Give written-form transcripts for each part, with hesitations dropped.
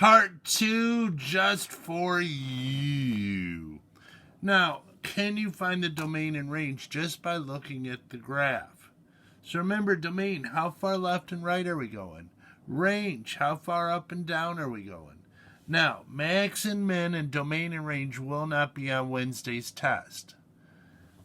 Part 2 just for you. Now, can you find the domain and range just by looking at the graph? So remember, domain, how far left and right are we going? Range, how far up and down are we going? Now, max and min and domain and range will not be on Wednesday's test.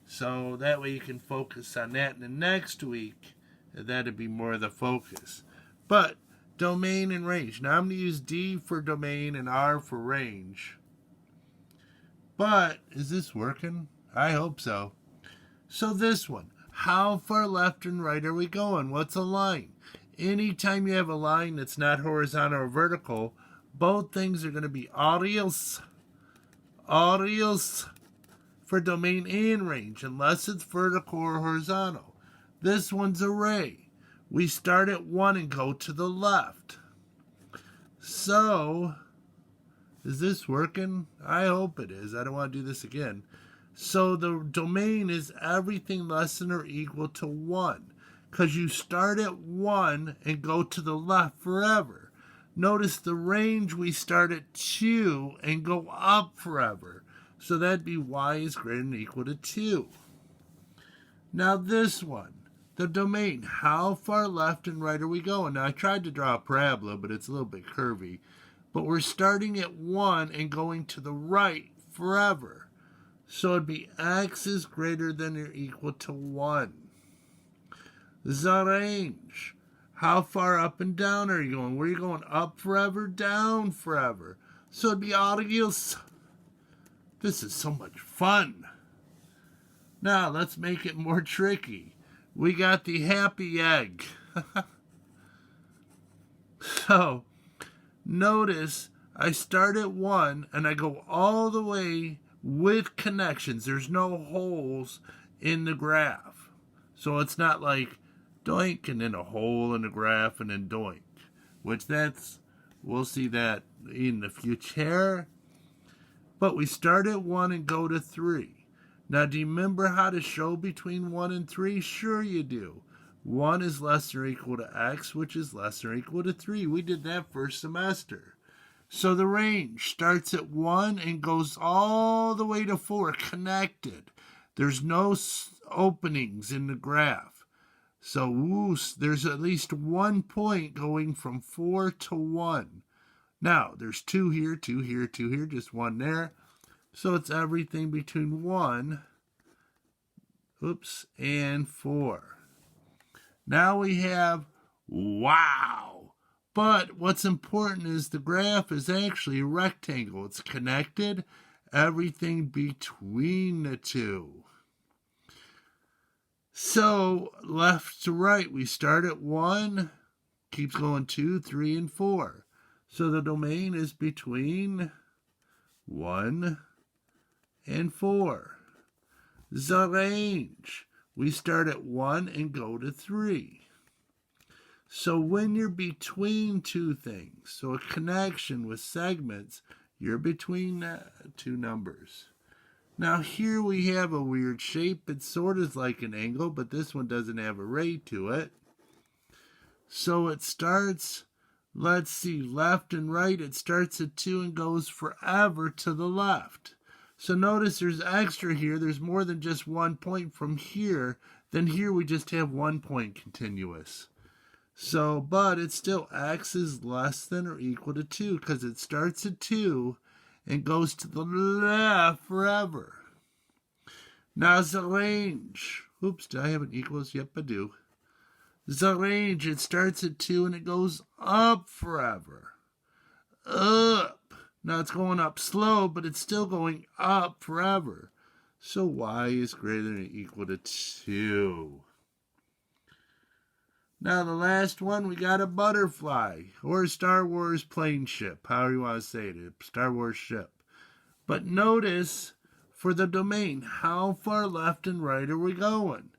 So that way you can focus on that in the next week. That'd be more of the focus. But domain and range. Now I'm going to use D for domain and R for range. But is this working? I hope so. So this one. How far left and right are we going? What's a line? Anytime you have a line that's not horizontal or vertical, both things are going to be adios for domain and range, unless it's vertical or horizontal. This one's array. We start at 1 and go to the left. So, is this working? I hope it is. I don't want to do this again. So the domain is everything less than or equal to 1. Because you start at 1 and go to the left forever. Notice the range, we start at 2 and go up forever. So that'd be y is greater than or equal to 2. Now this one. The domain, how far left and right are we going? Now I tried to draw a parabola, but it's a little bit curvy. But we're starting at 1 and going to the right forever. So it'd be x is greater than or equal to 1. The range, how far up and down are you going? Where are you going? Up forever, down forever. So it'd be adios. This is so much fun. Now let's make it more tricky. We got the happy egg. So, notice I start at 1 and I go all the way with connections. There's no holes in the graph. So it's not like doink and then a hole in the graph and then doink. Which we'll see that in the future. But we start at 1 and go to 3. Now, do you remember how to show between 1 and 3? Sure you do. 1 is less than or equal to x, which is less than or equal to 3. We did that first semester. So the range starts at 1 and goes all the way to 4, connected. There's no openings in the graph. So there's at least 1 point going from 4 to 1. Now, there's 2 here, 2 here, 2 here, just 1 there. So it's everything between 1, and 4. Now we have, wow. But what's important is the graph is actually a rectangle. It's connected, everything between the two. So left to right, we start at 1, keeps going 2, 3, and 4. So the domain is between 1 and 4. The range, we start at 1 and go to 3. So when you're between two things, so a connection with segments, you're between two numbers. Now here we have a weird shape. It's sort of like an angle, but this one doesn't have a ray to it. So it starts, let's see, left and right. It starts at 2 and goes forever to the left. So notice there's extra here. There's more than just 1 point from here. Then here we just have 1 point continuous. So, but it's still x is less than or equal to 2 because it starts at 2 and goes to the left forever. Now the range. Oops, do I have an equals? Yep, I do. The range, it starts at 2 and it goes up forever. Up. Now it's going up slow, but it's still going up forever. So y is greater than or equal to 2. Now the last one, we got a butterfly, or a Star Wars plane ship, however you want to say it, a Star Wars ship. But notice, for the domain, how far left and right are we going?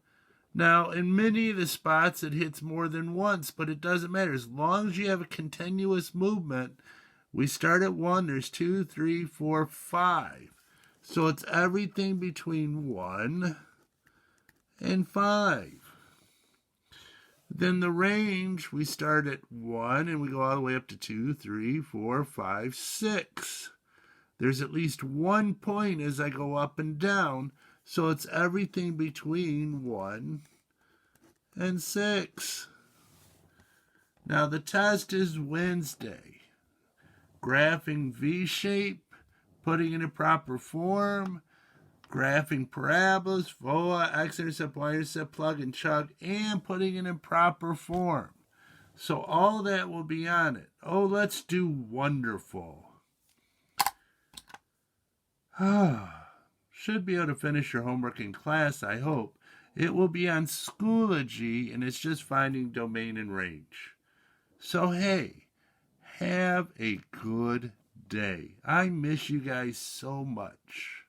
Now, in many of the spots, it hits more than once, but it doesn't matter. As long as you have a continuous movement, we start at 1, there's 2, 3, 4, 5. So it's everything between 1 and 5. Then the range, we start at 1 and we go all the way up to 2, 3, 4, 5, 6. There's at least 1 point as I go up and down, so it's everything between 1 and 6. Now the test is Wednesday. Graphing V-shape, putting it in proper form, graphing parabolas, VOA, x-intercept, y-intercept, plug and chug, and putting it in proper form. So all that will be on it. Oh, let's do wonderful. Should be able to finish your homework in class, I hope. It will be on Schoology, and it's just finding domain and range. So, hey, have a good day. I miss you guys so much.